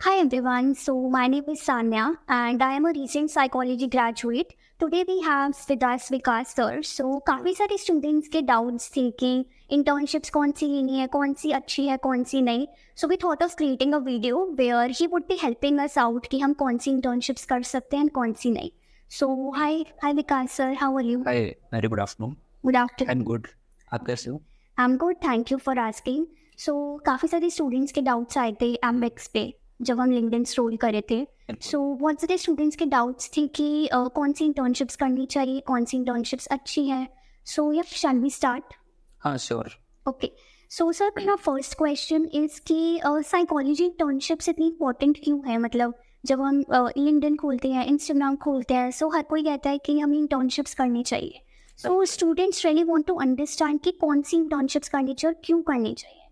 Hi everyone, so my name is Sanya and I am a recent psychology graduate. Today we have with us Vikas sir. So काफ़ी सारे students के doubts थे कि internships कौन सी लेनी है, कौन सी अच्छी है, कौन सी नहीं. So we thought of creating a video where he would be helping us out कि हम कौन सी इंटर्नशिप्स कर सकते हैं, कौन सी नहीं. So hi Vikas sir, how are you? Hi, very good afternoon. Good afternoon. I'm good. आप कैसे हो? I'm good, thank you for asking. So काफ़ी सारे स्टूडेंट्स के डाउट्स आए थे एमएक्स पे जब हम लिंक्डइन स्क्रॉल करे थे. सो बहुत सारे स्टूडेंट्स के डाउट्स थे कि कौन सी इंटर्नशिप्स करनी चाहिए, कौन सी इंटर्नशिप्स अच्छी है. सो या शैल वी स्टार्ट? हाँ श्योर. ओके. सो सर मेरा फर्स्ट क्वेश्चन इज़ कि साइकोलॉजी इंटर्नशिप्स इतनी इंपॉर्टेंट क्यों है. मतलब जब हम लिंक्डइन खोलते हैं, इंस्टाग्राम खोलते हैं, सो हर कोई कहता है कि हमें इंटर्नशिप्स करनी चाहिए. So students really want to understand कि कौन सी इंटर्नशिप्स करनी चाहिए और क्यों करनी चाहिए.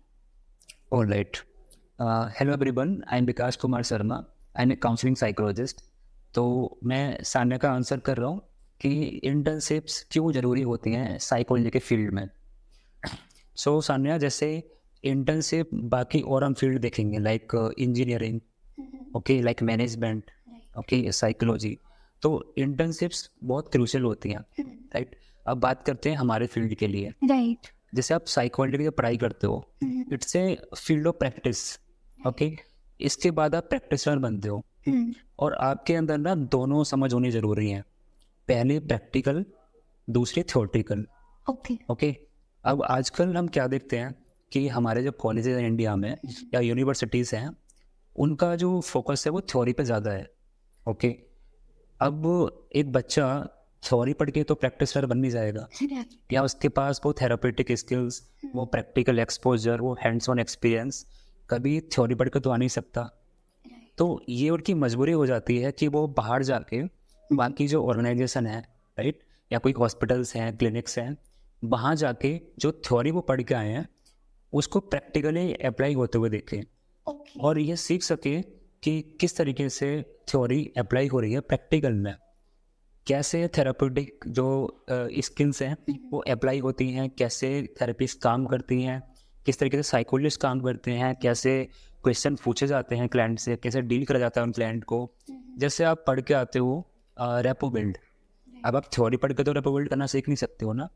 All right. Hello everyone. I'm Vikas Kumar Sharma. I'm a counseling psychologist. तो मैं सान्या का आंसर कर रहा हूँ कि इंटर्नशिप्स क्यों ज़रूरी होती हैं साइकोलॉजी के फील्ड में. सो सान्या, जैसे इंटर्नशिप बाकी और हम फील्ड देखेंगे like engineering, okay, like management, okay, psychology. तो इंटर्नशिप्स बहुत क्रूशियल होती हैं, राइट. अब बात करते हैं हमारे फील्ड के लिए. राइट. जैसे आप साइकोलॉजी की पढ़ाई करते हो, it's a field of practice, okay. इसके बाद आप प्रैक्टिशनर बनते हो और आपके अंदर ना दोनों समझ होनी ज़रूरी है. पहले प्रैक्टिकल, दूसरी थ्योरेटिकल, ओके. ओके. अब आजकल हम क्या देखते हैं कि हमारे जो कॉलेजेस हैं इंडिया में या यूनिवर्सिटीज़ हैं, उनका जो फोकस है वो थ्योरी पे ज़्यादा है, ओके. अब एक बच्चा थ्योरी पढ़ के तो प्रैक्टिसर बन नहीं जाएगा, या उसके पास वो थेरापेटिक स्किल्स, वो प्रैक्टिकल एक्सपोजर, वो हैंड्स ऑन एक्सपीरियंस कभी थ्योरी पढ़ के तो आ नहीं सकता. तो ये उनकी मजबूरी हो जाती है कि वो बाहर जाके बाकी जो ऑर्गेनाइजेशन है, राइट, या कोई हॉस्पिटल्स हैं, क्लिनिक्स हैं, वहाँ जाके जो थ्योरी वो पढ़ के आए हैं उसको प्रैक्टिकली अप्लाई होते हुए देखें और ये सीख सके कि किस तरीके से थ्योरी अप्लाई हो रही है प्रैक्टिकल में, कैसे थेरापेटिक जो स्किल्स हैं वो अप्लाई होती हैं, कैसे थेरेपिस्ट काम करती हैं, किस तरीके से साइकोलॉजिस्ट काम करते हैं, कैसे क्वेश्चन पूछे जाते हैं क्लाइंट से, कैसे डील करा जाता है उन क्लाइंट को. जैसे आप पढ़ के आते हो रेपो बिल्ड. अब आप थ्योरी पढ़ के तो रेपो बिल्ड करना सीख नहीं सकते हो ना,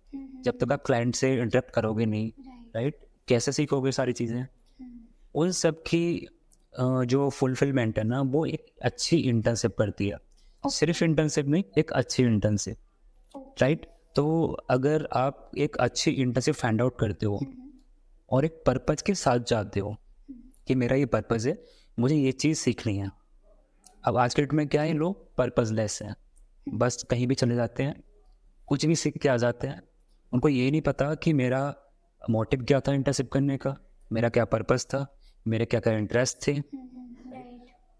जब तक आप क्लाइंट से इंटरेक्ट करोगे नहीं, राइट. कैसे सीखोगे सारी चीज़ें. उन सब की जो फुलफिलमेंट है ना, वो एक अच्छी इंटर्नशिप करती है. सिर्फ इंटर्नशिप नहीं, एक अच्छी इंटर्नशिप, राइट. तो अगर आप एक अच्छी इंटर्नशिप फाइंड आउट करते हो और एक पर्पज़ के साथ जाते हो कि मेरा ये पर्पज़ है, मुझे ये चीज़ सीखनी है. अब आज के डेट में क्या है, लोग पर्पज़लेस हैं, बस कहीं भी चले जाते हैं, कुछ भी सीख के आ जाते हैं. उनको ये नहीं पता कि मेरा मोटिव क्या था इंटर्नशिप करने का, मेरा क्या पर्पज़ था, मेरे क्या क्या इंटरेस्ट थे,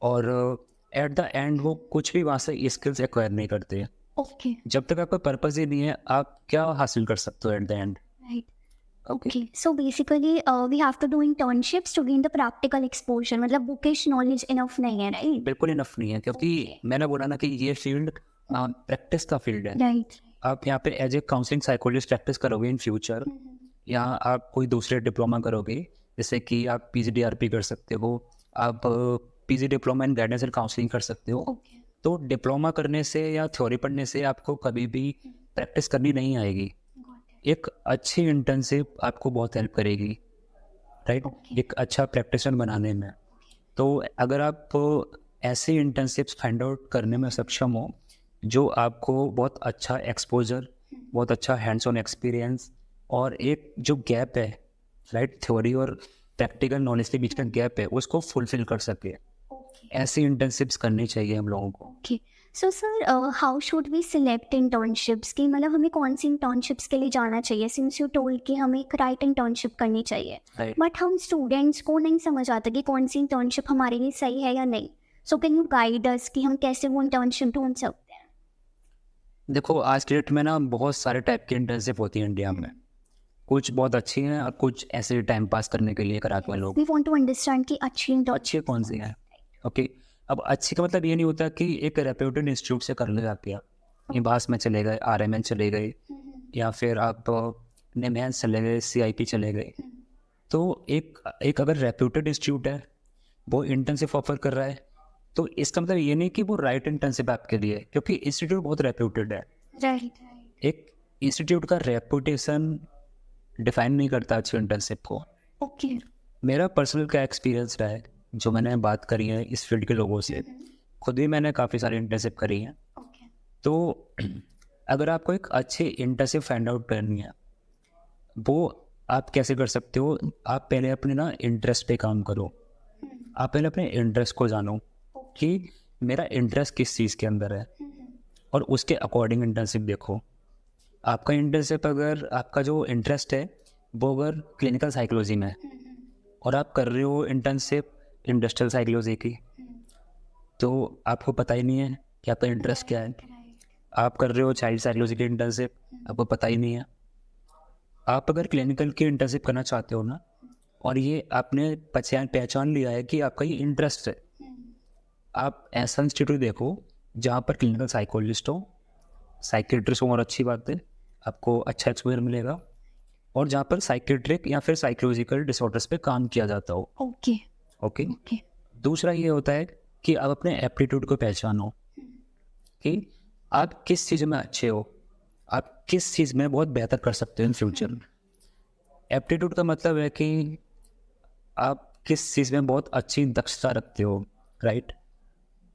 और एट द एंड वो कुछ भी वहाँ से स्किल्स एक्वायर नहीं करते. ओके. जब तक आपका पर्पज़ ही नहीं है, आप क्या हासिल कर सकते हो at the end. Right. Okay. So basically we have to do internships to gain the practical exposure. मतलब बुकिश नॉलेज इनफ नहीं है, राइट? बिल्कुल इनफ नहीं है, क्योंकि मैंने बोला ना कि ये फील्ड प्रैक्टिस का फील्ड है. राइट. आप यहाँ पे as a counselling psychologist practice करोगे इन फ्यूचर, या आप कोई दूसरे डिप्लोमा करोगे, जैसे कि आप PGDRP कर सकते हो, आप PG diploma in guidance and counselling कर सकते हो. तो डिप्लोमा करने से या थ्योरी पढ़ने से आपको कभी भी प्रैक्टिस करनी नहीं आएगी. एक अच्छी इंटर्नशिप आपको बहुत हेल्प करेगी, राइट, एक अच्छा प्रैक्टिशनर बनाने में. तो अगर आप ऐसी इंटर्नशिप्स फाइंड आउट करने में सक्षम हो जो आपको बहुत अच्छा एक्सपोजर, बहुत अच्छा हैंड्स ऑन एक्सपीरियंस, और एक जो गैप है, राइट, थ्योरी और प्रैक्टिकल नॉलेज के बीच का गैप है, उसको फुलफिल कर सके, ऐसी इंटर्नशिप्स करनी चाहिए हम लोगों को. Okay. So sir how should we select internships की, मतलब हमें कौन सी इंटर्नशिप्स के लिए जाना चाहिए. सिंस यू टोल्ड कि हमें एक राइट इंटर्नशिप करनी चाहिए, Right. बट हम स्टूडेंट्स को नहीं समझ आता कि कौन सी इंटर्नशिप हमारे लिए सही है या नहीं. So can you guide us कि हम कैसे वो इंटर्नशिप ढूंढ सकते हैं. देखो, आज के डेट में ना बहुत सारे टाइप की इंटर्नशिप होती है इंडिया में. कुछ बहुत अच्छी हैं और कुछ ऐसे टाइम पास करने के लिए कराते हैं लोग. वी वांट टू अंडरस्टैंड कि अच्छी इंटर्नशिप अच्छी कौन सी है, ओके. अब अच्छी का मतलब ये नहीं होता कि एक रेप्यूटेड इंस्टीट्यूट से कर ले जाती है. निभास में चले गए, RMN चले गए, या फिर आप निमहैंस चले गए, CIP चले गए. तो एक अगर रेप्यूटेड इंस्टीट्यूट है वो इंटर्नशिप ऑफर कर रहा है, तो इसका मतलब ये नहीं कि वो राइट इंटर्नशिप आपके लिए है, क्योंकि इंस्टीट्यूट बहुत रेप्यूटेड है। राइट। एक इंस्टीट्यूट का रेपुटेशन डिफाइन नहीं करता अच्छी इंटर्नशिप को। ओके। मेरा पर्सनल क्या एक्सपीरियंस रहा है, जो मैंने बात करी है इस फील्ड के लोगों से, खुद भी मैंने काफ़ी सारी इंटर्नशिप करी है। ओके। तो अगर आपको एक अच्छी इंटर्नशिप फाइंड आउट करनी है, वो आप कैसे कर सकते हो? आप पहले अपने ना इंटरेस्ट पे काम करो। आप पहले अपने इंटरेस्ट को जानो कि मेरा इंटरेस्ट किस चीज़ के अंदर है, और उसके अकॉर्डिंग इंटर्नशिप देखो। आपका इंटर्नशिप, अगर आपका जो इंटरेस्ट है वो अगर क्लिनिकल साइकोलॉजी में है और आप कर रहे हो इंटर्नशिप इंडस्ट्रियल साइकोलॉजी की, तो आपको पता ही नहीं है कि आपका इंटरेस्ट क्या है। आप कर रहे हो चाइल्ड साइकोलॉजी की इंटर्नशिप, आपको पता ही नहीं है। आप अगर क्लिनिकल की इंटर्नशिप करना चाहते हो ना, और ये आपने पहचान लिया है कि आपका ये इंटरेस्ट है, आप ऐसा इंस्टीट्यूट देखो जहाँ पर क्लिनिकल साइकोलॉजिस्ट हो, साइकेट्रिस्ट हो, और अच्छी बात है, आपको अच्छा एक्सपोजर मिलेगा, और जहाँ पर साइकेट्रिक या फिर साइकोलॉजिकल डिसऑर्डर्स पे काम किया जाता हो। ओके। ओके। ओके। दूसरा ये होता है कि आप अपने एप्टीट्यूड को पहचानो कि आप किस चीज़ में अच्छे हो, आप किस चीज़ में बहुत बेहतर कर सकते हो इन फ्यूचर में। एप्टीट्यूड का मतलब है कि आप किस चीज़ में बहुत अच्छी दक्षता रखते हो, राइट।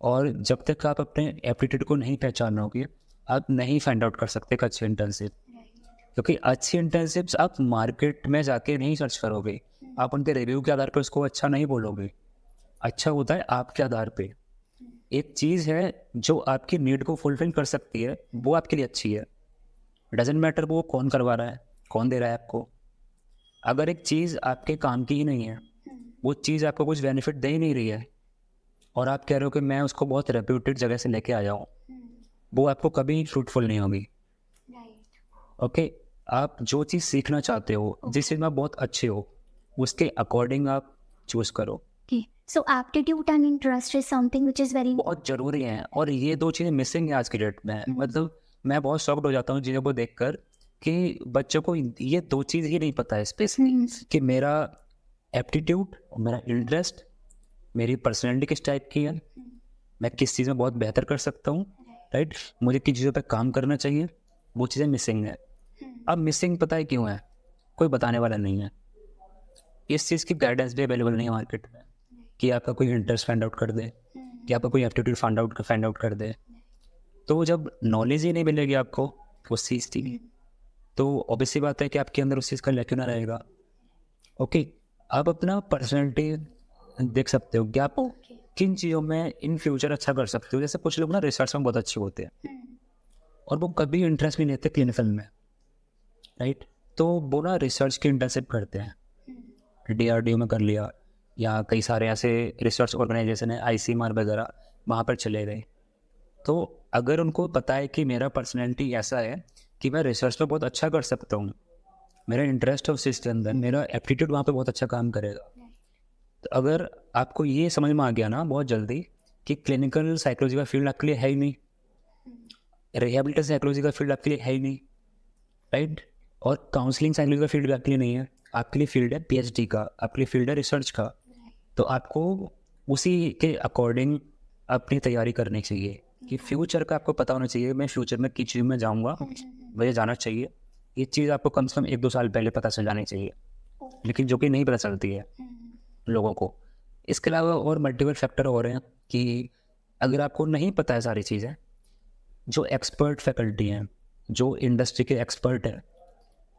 और जब तक आप अपने एप्टीट्यूड को नहीं पहचानोगे, आप नहीं फाइंड आउट कर सकते एक अच्छी इंटर्नशिप, क्योंकि अच्छी इंटर्नशिप्स आप मार्केट में जाके नहीं सर्च करोगे, आप उनके रिव्यू के आधार पर उसको अच्छा नहीं बोलोगे। अच्छा होता है आपके आधार पे। एक चीज़ है जो आपकी नीड को फुलफिल कर सकती है, वो आपके लिए अच्छी है। डजेंट मैटर वो कौन करवा रहा है, कौन दे रहा है आपको। अगर एक चीज़ आपके काम की ही नहीं है, वो चीज़ आपको कुछ बेनिफिट दे ही नहीं रही है, और आप कह रहे हो कि मैं उसको बहुत रेप्यूटेड जगह से लेके आया हूँ, वो आपको कभी फ्रूटफुल नहीं होगी। ओके। आप जो चीज़ सीखना चाहते हो, जिस चीज़ में आप बहुत अच्छे हो, उसके अकॉर्डिंग आप चूज़ करो। So aptitude and interest is something which is very बहुत ज़रूरी है, और ये दो चीज़ें मिसिंग है आज की डेट में। मतलब मैं बहुत शॉक्ड हो जाता हूँ चीज़ों को देखकर कि बच्चों को ये दो चीज़ ही नहीं पता है स्पेशली, कि मेरा एप्टीट्यूड और मेरा इंटरेस्ट, मेरी पर्सनैलिटी किस टाइप की है, मैं किस चीज़ में बहुत बेहतर कर सकता हूँ, राइट, मुझे किन चीज़ों पे काम करना चाहिए, वो चीज़ें मिसिंग है। अब मिसिंग पता है क्यों है? कोई बताने वाला नहीं है। इस चीज़ की गाइडेंस भी अवेलेबल नहीं है मार्केट में, कि आपका कोई इंटरेस्ट फाइंड आउट कर दे, कि आपका कोई एप्टीट्यूड फाइंड आउट कर दे। तो जब नॉलेज ही नहीं मिलेगी आपको उस चीज़ की, तो ऑब्वियसली बात है कि आपके अंदर उस चीज़ का लैक्यूना रहेगा। ओके। आप अपना पर्सनैलिटी देख सकते हो कि आप किन चीज़ों में इन फ्यूचर अच्छा कर सकते हो। जैसे कुछ लोग ना रिसर्च में बहुत अच्छे होते हैं, और वो कभी इंटरेस्ट नहीं लेते क्लिनिकल में, राइट। तो वो ना रिसर्च की इंटर्नशिप करते हैं, DRDO में कर लिया, या कई सारे ऐसे रिसर्च ऑर्गेनाइजेशन है, ICMR वगैरह, वहाँ पर चले गए। तो अगर उनको पता है कि मेरा पर्सनैलिटी ऐसा है कि मैं रिसर्च में बहुत अच्छा कर सकता हूँ, मेरा इंटरेस्ट है उस चीज़ के अंदर, मेरा एप्टीट्यूड वहाँ पे बहुत अच्छा काम करेगा, तो अगर आपको ये समझ में आ गया ना बहुत जल्दी कि क्लिनिकल साइकोलॉजी का फील्ड आपके लिए है ही नहीं, रिहेबिलिटेशन साइकोलॉजी का फील्ड आपके लिए है ही नहीं, राइट, और काउंसलिंग साइकोलॉजी का फील्ड आपके लिए नहीं है, आपके लिए फील्ड है PhD का, आपके लिए फील्ड है रिसर्च का, तो आपको उसी के अकॉर्डिंग अपनी तैयारी करनी चाहिए कि फ्यूचर का आपको पता होना चाहिए, मैं फ्यूचर में किस चीज़ में जाऊँगा, मुझे जाना चाहिए। ये चीज़ आपको कम से कम 1-2 साल पहले पता चल जानी चाहिए, लेकिन जो कि नहीं पता चलती है लोगों को। इसके अलावा और मल्टीपल फैक्टर हो रहे हैं कि अगर आपको नहीं पता है सारी चीज़ें, जो एक्सपर्ट फैकल्टी हैं, जो इंडस्ट्री के एक्सपर्ट हैं,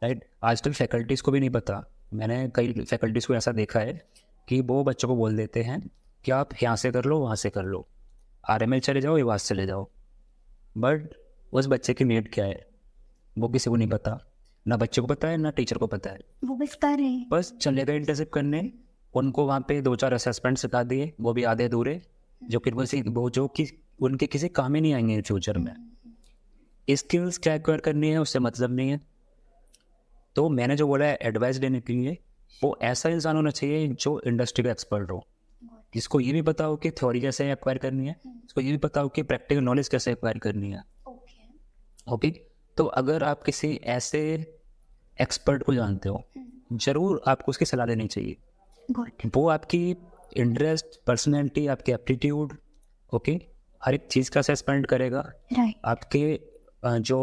राइट, आजकल फैकल्टीज़ को भी नहीं पता। मैंने कई फैकल्टीज़ को ऐसा देखा है कि वो बच्चों को बोल देते हैं कि आप यहाँ से कर लो, वहाँ से कर लो, RML चले जाओ, EWAS चले जाओ, बट उस बच्चे की नीड क्या है वो किसी को नहीं पता, ना बच्चे को पता है ना टीचर को पता है। वो बस कर रहे हैं। बस चले गए इंटर्नशिप करने, उनको वहाँ पे 2-4 असेसमेंट सिखा दिए, वो भी आधे अधूरे, जो कि वो जो कि उनके किसी काम ही नहीं आएंगे फ्यूचर में। स्किल्स क्या एक्वायर करनी है उससे मतलब नहीं है। तो मैंने जो बोला है एडवाइस लेने के लिए, वो ऐसा इंसान होना चाहिए जो इंडस्ट्री का एक्सपर्ट हो, जिसको ये भी पता हो कि थ्योरी कैसे एक्वायर करनी है, जिसको ये भी पता हो कि प्रैक्टिकल नॉलेज कैसे एक्वायर करनी है। ओके। तो अगर आप किसी ऐसे एक्सपर्ट को जानते हो, ज़रूर आपको उसकी सलाह लेनी चाहिए। वो आपकी इंटरेस्ट, पर्सनैलिटी, आपके एप्टीट्यूड, ओके, हर एक चीज़ का असेसमेंट करेगा। राइट। आपके जो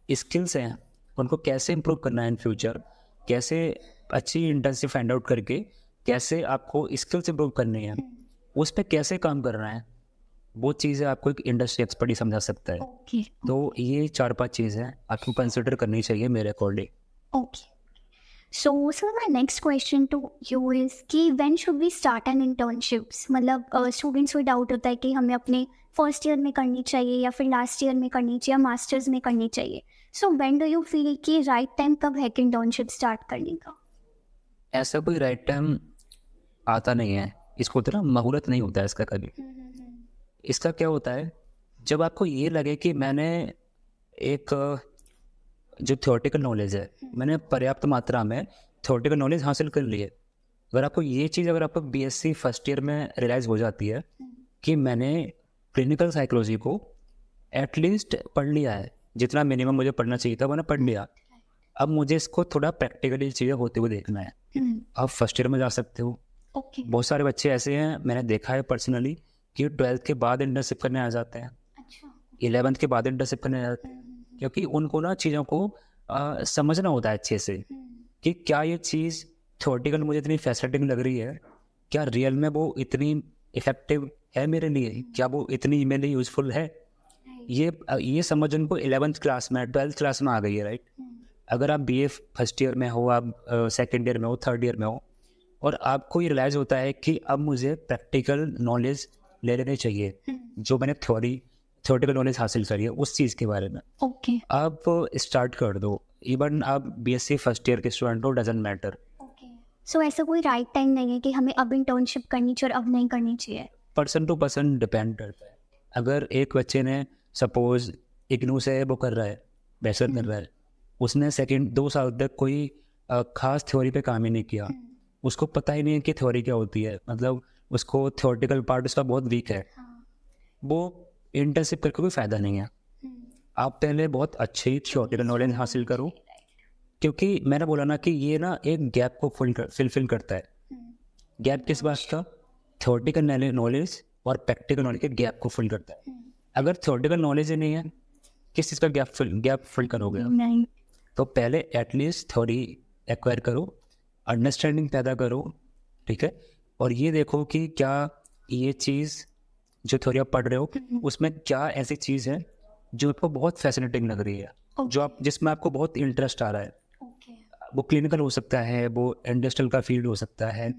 स्किल्स हैं उनको कैसे इम्प्रूव करना है इन फ्यूचर, कैसे अच्छी इंटर्नशिप फाइंड आउट करके कैसे आपको स्किल्स इम्प्रूव करनी है, उस पर कैसे काम करना है, वो चीज़ें आपको एक इंडस्ट्री एक्सपर्ट ही समझा सकता है। ओके। तो ये 4-5 चीज़ें आपको कंसिडर करनी चाहिए मेरे according. Okay. So, sir, my next question to you is कि when should we start an internships? मतलब स्टूडेंट्स को डाउट होता है कि हमें अपने फर्स्ट ईयर में करनी चाहिए या फिर लास्ट ईयर में करनी चाहिए या मास्टर्स में करनी चाहिए. So when do you feel कि राइट टाइम कब है कि इंटर्नशिप स्टार्ट करने का? ऐसा कोई राइट टाइम आता नहीं है, इसको तो ना मुहूर्त नहीं होता है इसका कभी। इसका क्या होता है, जब आपको ये लगे कि मैंने एक जो थ्योरेटिकल नॉलेज है मैंने पर्याप्त मात्रा में थ्योरेटिकल नॉलेज हासिल कर ली है। अगर आपको ये चीज़ अगर आपको बीएससी फर्स्ट ईयर में रियलाइज़ हो जाती है कि मैंने क्लिनिकल साइकोलॉजी को एटलीस्ट पढ़ लिया है, जितना मिनिमम मुझे पढ़ना चाहिए था मैंने पढ़ लिया, अब मुझे इसको थोड़ा प्रैक्टिकली चीज़ें होते हुए देखना है, आप फर्स्ट ईयर में जा सकते हो। ओके. बहुत सारे बच्चे ऐसे हैं मैंने देखा है पर्सनली कि 12th के बाद इंटर्नशिप करने आ जाते हैं, अच्छा. 11th के बाद इंटर्नशिप करने आ जाते हैं, क्योंकि उनको ना चीज़ों को समझना होता है अच्छे से कि क्या ये चीज़ थ्योरेटिकल मुझे इतनी फैसिनेटिंग लग रही है, क्या रियल में वो इतनी इफेक्टिव है मेरे लिए, क्या वो इतनी मेरे लिए यूज़फुल है। ये समझ उनको 11th क्लास में 12th क्लास में आ गई है, राइट। अगर आप बीए फर्स्ट ईयर में हो, आप सेकेंड ईयर में हो, थर्ड ईयर में हो, और आपको ये रियलाइज़ होता है कि अब मुझे प्रैक्टिकल नॉलेज ले लेनी चाहिए, जो मैंने थ्योरेटिकल नॉलेज हासिल करी है उस चीज़ के बारे में, ओके. आप स्टार्ट कर दो। इवन आप बीएससी फर्स्ट ईयर के स्टूडेंट हो, डजंट मैटर। सो ऐसा कोई राइट टाइम नहीं है कि हमें अब इंटर्नशिप करनी चाहिए और अब नहीं करनी चाहिए? पर्सन टू पर्सन डिपेंड करता है। अगर एक बच्चे ने सपोज इग्नू से वो कर रहा है, बैचलर कर रहा है, उसने सेकंड 2 साल तक कोई खास थ्योरी पे काम ही नहीं किया, उसको पता ही नहीं है कि थ्योरी क्या होती है, मतलब उसको थ्योरेटिकल पार्ट उसका बहुत वीक है, वो इंटर्नशिप करके कोई फ़ायदा नहीं है। आप पहले बहुत अच्छी थ्योरेटिकल नॉलेज हासिल करो, क्योंकि मैंने बोला ना कि ये ना एक गैप को फिल करता है। गैप किस बात का? थ्योरेटिकल नॉलेज और प्रैक्टिकल नॉलेज के गैप को फिल करता है। अगर थ्योरेटिकल नॉलेज ही नहीं है, किस चीज़ का गैप फिल करोगे आप? नहीं. तो पहले एटलीस्ट थ्योरी एक्वायर करो, अंडरस्टैंडिंग पैदा करो, ठीक है, और ये देखो कि क्या ये चीज़ जो थ्योरी आप पढ़ रहे हो उसमें क्या ऐसी चीज़ है जो आपको बहुत फैसिनेटिंग लग रही है, जो आप जिसमें आपको बहुत इंटरेस्ट आ रहा है। वो क्लिनिकल हो सकता है, वो इंडस्ट्रियल का फील्ड हो सकता है,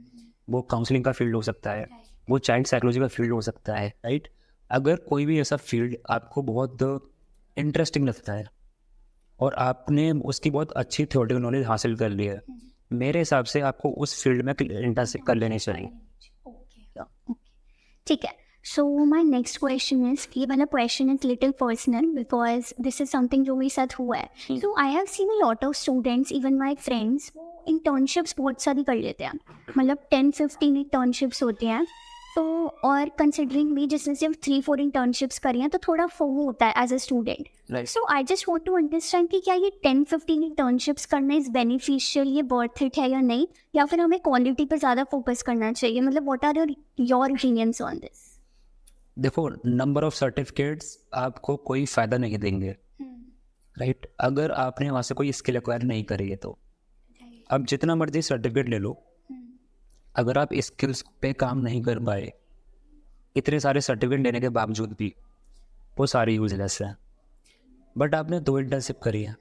वो काउंसलिंग का फील्ड हो सकता है, वो चाइल्ड साइकोलॉजी का फील्ड हो सकता है, राइट। अगर कोई भी ऐसा फील्ड आपको बहुत इंटरेस्टिंग लगता है और आपने उसकी बहुत अच्छी थ्योरेटिकल नॉलेज हासिल कर ली है, मेरे हिसाब से आपको उस फील्ड में इंटर्नशिप कर लेनी चाहिए। ठीक है. So my next question is कि मतलब question is little personal because this is something जो मेरे साथ हुआ है. So I have seen a lot of students, even my friends, वो इंटर्नशिप्स बहुत सारी कर लेते हैं, मतलब 10-15 इंटर्नशिप्स होती हैं. तो और कंसिडरिंग भी जिसने सिर्फ 3-4 इंटर्नशिप्स करी हैं तो थोड़ा फोमो होता है as a student. Right. So I just want to understand कि क्या ये 10-15 इंटर्नशिप्स करना इज बेनिफिशियल, ये वर्थ इट है या नहीं, या फिर हमें क्वालिटी पर ज़्यादा फोकस करना चाहिए. मतलब what are your opinions on this? देखो, नंबर ऑफ सर्टिफिकेट्स आपको कोई फ़ायदा नहीं देंगे, राइट, अगर आपने वहाँ से कोई स्किल एक्वायर नहीं करी है तो। अब जितना मर्जी सर्टिफिकेट ले लो, अगर आप स्किल्स पे काम नहीं कर पाए, इतने सारे सर्टिफिकेट लेने के बावजूद भी वो सारी यूजलेस हैं। बट आपने 2 इंटर्नशिप करी है,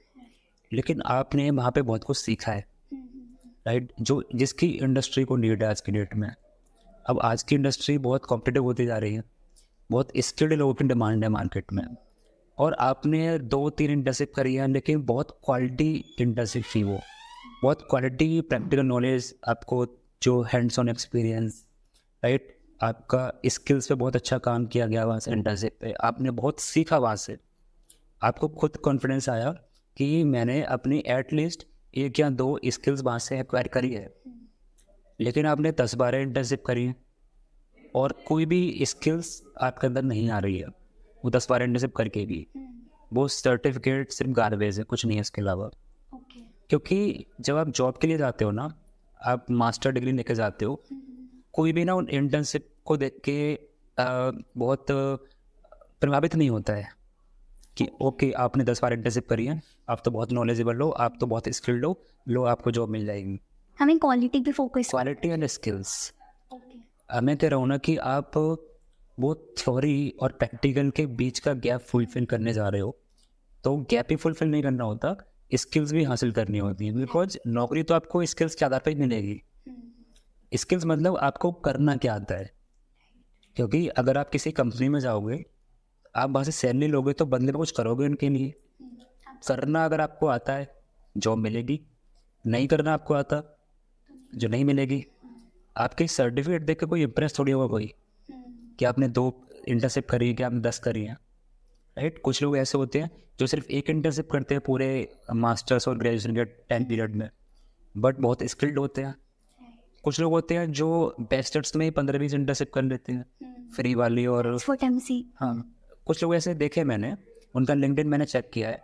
लेकिन आपने वहाँ पे बहुत कुछ सीखा है, राइट, जो जिसकी इंडस्ट्री को नीड है आज की डेट में। अब आज की इंडस्ट्री बहुत कॉम्पिटिटिव होती जा रही है, बहुत स्किल्ड लोगों की डिमांड है मार्केट में, और आपने 2-3 इंटर्नशिप करी है, लेकिन बहुत क्वालिटी इंटर्नशिप थी वो, बहुत क्वालिटी प्रैक्टिकल नॉलेज, आपको जो हैंड्स ऑन एक्सपीरियंस, राइट, आपका स्किल्स पे बहुत अच्छा काम किया गया वहाँ से, इंटर्नशिप पे आपने बहुत सीखा, वहाँ से आपको खुद कॉन्फिडेंस आया कि मैंने अपनी एटलीस्ट 1 या 2 स्किल्स वहाँ से एक्वायर करी है। लेकिन आपने 10-12 इंटर्नशिप करी है और कोई भी स्किल्स आपके अंदर नहीं आ रही है, वो 10-12 इंटर्नशिप करके भी वो सर्टिफिकेट सिर्फ गार्बेज है, कुछ नहीं है इसके अलावा। क्योंकि जब आप जॉब के लिए जाते हो ना, आप मास्टर डिग्री लेके जाते हो, कोई भी ना उन इंटर्नशिप को देख के बहुत प्रभावित नहीं होता है कि ओके आपने 10 बार इंटर्नशिप करी है, आप तो बहुत नॉलेजेबल हो, आप तो बहुत स्किल्ड हो, लो आपको जॉब मिल जाएगी। हमें क्वालिटी पे फोकस। क्वालिटी एंड स्किल्स, मैं कह रहा हूँ ना कि आप वो थ्योरी और प्रैक्टिकल के बीच का गैप फुलफिल करने जा रहे हो, तो गैप ही फुलफिल नहीं करना होता, स्किल्स भी हासिल करनी होती है। बिकॉज नौकरी तो आपको स्किल्स के आधार पर ही मिलेगी। स्किल्स मतलब आपको करना क्या आता है, क्योंकि अगर आप किसी कंपनी में जाओगे, आप वहाँ से सैलरी लोगे तो बदले में कुछ करोगे उनके लिए। करना अगर आपको आता है जॉब मिलेगी, नहीं करना आपको आता जो नहीं मिलेगी। आपके सर्टिफिकेट देख के कोई इम्प्रेस थोड़ी होगा कोई कि आपने 2 इंटर्नशिप करी है, कि आपने 10 करी है, राइट। कुछ लोग ऐसे होते हैं जो सिर्फ एक इंटर्नशिप करते हैं पूरे मास्टर्स और ग्रेजुएशन के टाइम पीरियड में, बट बहुत स्किल्ड होते हैं। कुछ लोग होते हैं जो बैचलर्स में ही 15-20 इंटर्नशिप कर लेते हैं फ्री वाली। और हाँ, कुछ लोग ऐसे देखे मैंने, उनका लिंक्डइन मैंने चेक किया है,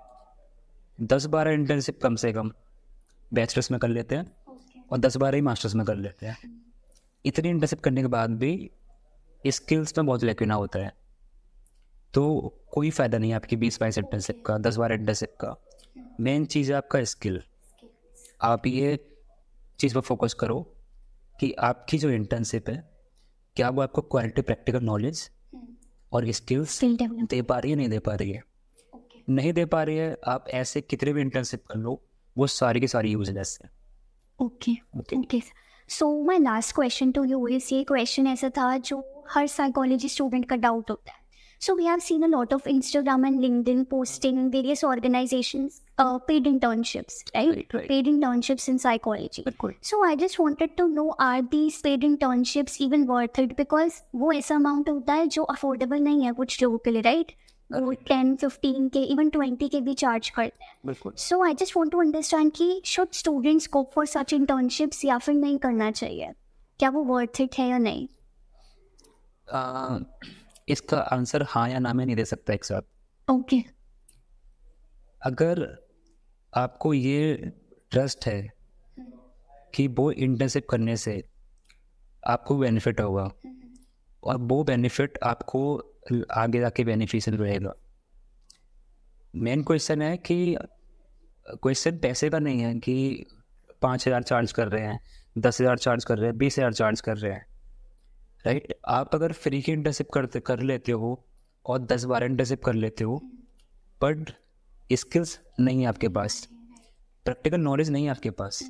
10-12 इंटर्नशिप कम से कम बैचलर्स में कर लेते हैं और 10-12 ही मास्टर्स में कर लेते हैं। इतनी इंटर्नशिप करने के बाद भी स्किल्स में बहुत लेकिन होता है, तो कोई फ़ायदा नहीं है आपकी 20-22 इंटर्नशिप का, 10-12 इंटर्नशिप का। मेन चीज़ है आपका स्किल। आप ये चीज़ पर फोकस करो कि आपकी जो इंटर्नशिप है, क्या वो आपको क्वालिटी प्रैक्टिकल नॉलेज और स्किल्स दे पा रही है, नहीं दे पा रही है। नहीं दे पा रही है, आप ऐसे कितने भी इंटर्नशिप कर लो, वो सारी की सारी यूजलेस है। Okay so my last question to you is, ये क्वेश्चन ऐसा था जो हर साइकोलॉजी स्टूडेंट का डाउट होता है। So we have seen a lot of Instagram and LinkedIn posting various organizations paid internships, right? Paid internships in psychology. So I just wanted to know, are these paid internships even worth it? Because वो ऐसा amount होता है जो affordable नहीं है कुछ लोगों के लिए, right? वो 10, 15 के, even 20 के भी charge करते हैं। बिल्कुल। So I just want to understand कि should students go for such internships या फिर नहीं करना चाहिए? क्या वो worth it है या नहीं? इसका आंसर हाँ या ना में नहीं दे सकता एक साथ। ओके। अगर आपको ये ट्रस्ट है कि वो इंटर्नशिप करने से आपको बेनिफिट होगा और वो बेनिफिट आपको आगे जाके बेनिफिशियल रहेगा। मेन क्वेश्चन है कि क्वेश्चन पैसे का नहीं है कि 5,000 चार्ज कर रहे हैं, 10,000 चार्ज कर रहे हैं, 20,000 चार्ज कर रहे हैं, राइट। आप अगर फ्री की इंटर्नशिप कर लेते हो और 10-12 इंटर्नशिप कर लेते हो, बट स्किल्स नहीं है आपके पास, प्रैक्टिकल नॉलेज नहीं है आपके पास,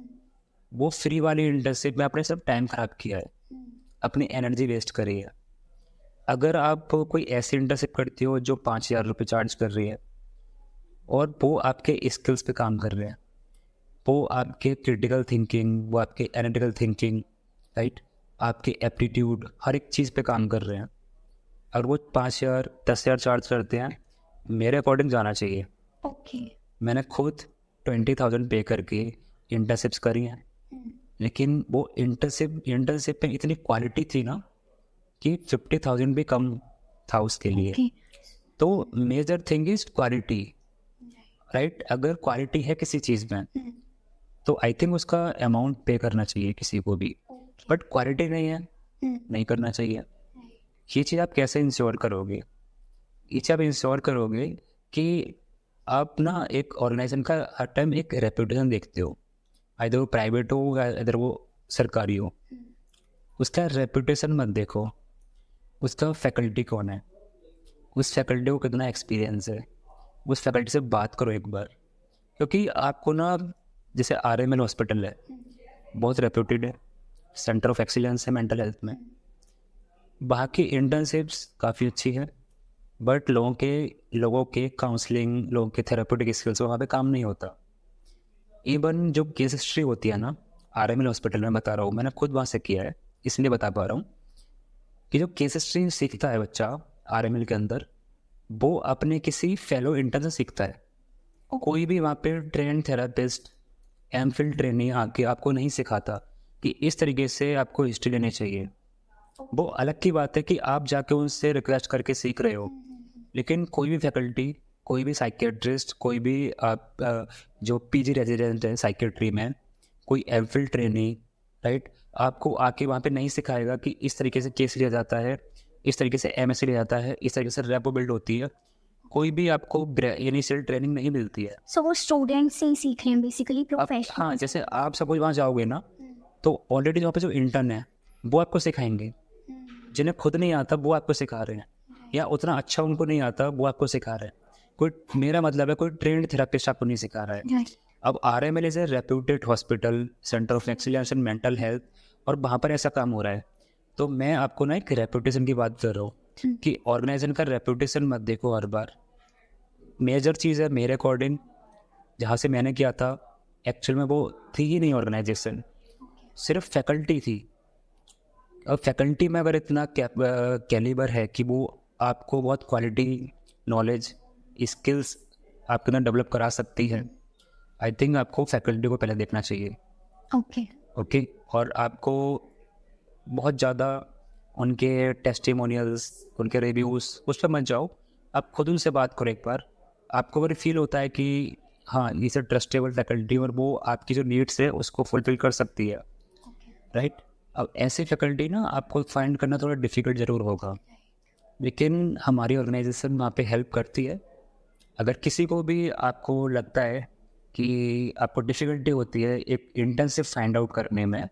वो फ्री वाली इंटर्नशिप में आपने सब टाइम ख़राब किया है, अपनी एनर्जी वेस्ट करी है। अगर आप कोई ऐसी इंटर्नशिप करती हो जो 5,000 रुपये चार्ज कर रही है और वो आपके स्किल्स पे काम कर रहे हैं, वो आपके क्रिटिकल थिंकिंग, वो आपके एनालिटिकल थिंकिंग, राइट, आपके एप्टीट्यूड, हर एक चीज़ पे काम कर रहे हैं, और वो 5,000 10,000 चार्ज करते हैं, मेरे अकॉर्डिंग जाना चाहिए। ओके। मैंने खुद 20,000 पे करके इंटर्नशिप्स करी हैं, लेकिन वो इंटर्नशिप में इतनी क्वालिटी थी ना कि 50,000 भी कम था उसके लिए। तो major thing is quality, right. अगर क्वालिटी है किसी चीज़ में तो आई थिंक उसका अमाउंट पे करना चाहिए किसी को भी, बट क्वालिटी नहीं है, नहीं करना चाहिए। ये चीज़ आप कैसे इंश्योर करोगे? ये चीज़ आप इंश्योर करोगे कि आप ना एक ऑर्गेनाइजेशन का हर टाइम एक रेपुटेशन देखते हो, इधर वो प्राइवेट हो या इधर वो सरकारी हो, उसका रेपुटेशन मत देखो, उसका फैकल्टी कौन है, उस फैकल्टी को कितना एक्सपीरियंस है, उस फैकल्टी से बात करो एक बार। क्योंकि आपको ना, जैसे RML हॉस्पिटल है, बहुत रेप्यूटेड है, सेंटर ऑफ एक्सीलेंस है मेंटल हेल्थ में, वहाँ की इंटर्नशिप्स काफ़ी अच्छी है, बट लोगों के काउंसलिंग, लोगों के थेरेप्यूटिक स्किल्स वहाँ पे काम नहीं होता। इवन जो केस हिस्ट्री होती है ना, RML हॉस्पिटल में बता रहा हूँ, मैंने खुद वहाँ से किया है इसलिए बता पा रहा हूँ कि जो केस हिस्ट्री सीखता है बच्चा RML के अंदर, वो अपने किसी फेलो इंटर्न से सीखता है। कोई भी वहाँ पे ट्रेन थेरापिस्ट, MPhil ट्रेनी आके आपको नहीं सिखाता कि इस तरीके से आपको हिस्ट्री लेनी चाहिए। वो अलग की बात है कि आप जाके उनसे रिक्वेस्ट करके सीख रहे हो, लेकिन कोई भी फैकल्टी, कोई भी साइकियाट्रिस्ट, कोई भी जो PG रेजिडेंट है साइकियाट्री में, कोई MPhil ट्रेनी, राइट, आपको आके वहाँ पे नहीं सिखाएगा कि इस तरीके से केस लिया जाता है, इस तरीके से एमएससी लिया जाता है, इस तरीके से रेपो बिल्ड होती है। कोई भी आपको इनिशियल ट्रेनिंग नहीं मिलती है। सो वो स्टूडेंट्स से ही सीख रहे हैं बेसिकली, अब प्रोफेशनल। हाँ, जैसे आप सपोज वहाँ जाओगे ना, तो ऑलरेडी वहाँ पे जो इंटर्न है वो आपको सिखाएंगे। जिन्हें खुद नहीं आता वो आपको सिखा रहे हैं, या उतना अच्छा उनको नहीं आता वो आपको सिखा रहे हैं। कोई, मेरा मतलब है कोई ट्रेंड थेरेपिस्ट आपको नहीं सिखा रहा है। अब RML is a reputed hospital, centre of excellence in mental health, और वहाँ पर ऐसा काम हो रहा है। तो मैं आपको ना एक रेप्यूटेशन की बात कर रहा हूँ कि ऑर्गेनाइजेशन का रेप्यूटेशन मत देखो हर बार। मेजर चीज़ है मेरे अकॉर्डिंग, जहाँ से मैंने किया था, एक्चुअल में वो थी ही नहीं ऑर्गेनाइजेशन, सिर्फ फैकल्टी थी। अब फैकल्टी में अगर इतना कैलिबर है कि वो आपको बहुत क्वालिटी नॉलेज स्किल्स आपके अंदर डेवलप करा सकती है, आई थिंक आपको फैकल्टी को पहले देखना चाहिए। ओके, और आपको बहुत ज़्यादा उनके टेस्टिमोनियल्स, उनके रिव्यूज़, उस पर मत जाओ। आप खुद उनसे बात करो एक बार। आपको अगर फील होता है कि हाँ, ये सब ट्रस्टेबल फैकल्टी और वो आपकी जो नीड्स है उसको फुलफिल कर सकती है, राइट। अब ऐसी फैकल्टी ना आपको फाइंड करना थोड़ा डिफ़िकल्ट ज़रूर होगा, लेकिन हमारी ऑर्गेनाइजेशन वहाँ पे हेल्प करती है। अगर किसी को भी आपको लगता है कि आपको डिफ़िकल्टी होती है एक इंटर्नशिप फाइंड आउट करने में,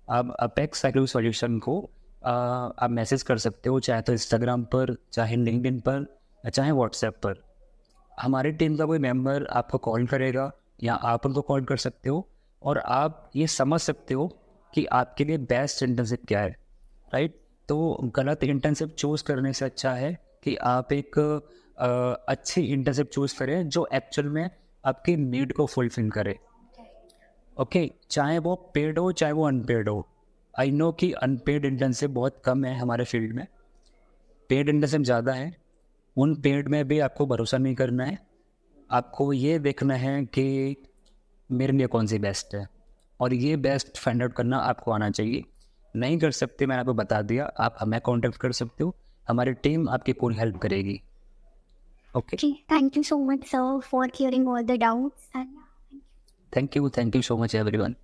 आप अपेक्स साइकोलॉजी सॉल्यूशन को आप मैसेज कर सकते हो, चाहे तो इंस्टाग्राम पर, चाहे लिंक्डइन पर, या चाहे व्हाट्सएप पर। हमारी टीम का कोई मेंबर आपको कॉल करेगा, या आप उनको कॉल कर सकते हो, और आप ये समझ सकते हो कि आपके लिए बेस्ट इंटर्नशिप क्या है, राइट। तो गलत इंटर्नशिप चूज़ करने से अच्छा है कि आप एक अच्छी इंटर्नशिप चूज़ करें जो एक्चुअल में आपकी नीड को फुलफिल करे। ओके, चाहे वो पेड हो चाहे वो अनपेड हो। आई नो कि अनपेड इंटर्नशिप बहुत कम है हमारे फील्ड में, पेड इंटर्नशिप ज़्यादा है। उन पेड में भी आपको भरोसा नहीं करना है, आपको ये देखना है कि मेरे लिए कौन सी बेस्ट है, और ये बेस्ट फाइंड आउट करना आपको आना चाहिए। नहीं कर सकते, मैंने आपको बता दिया, आप हमें कांटेक्ट कर सकते हो, हमारी टीम आपकी पूरी हेल्प करेगी। Okay, thank you so much sir for clearing all the doubts and thank you so much everyone.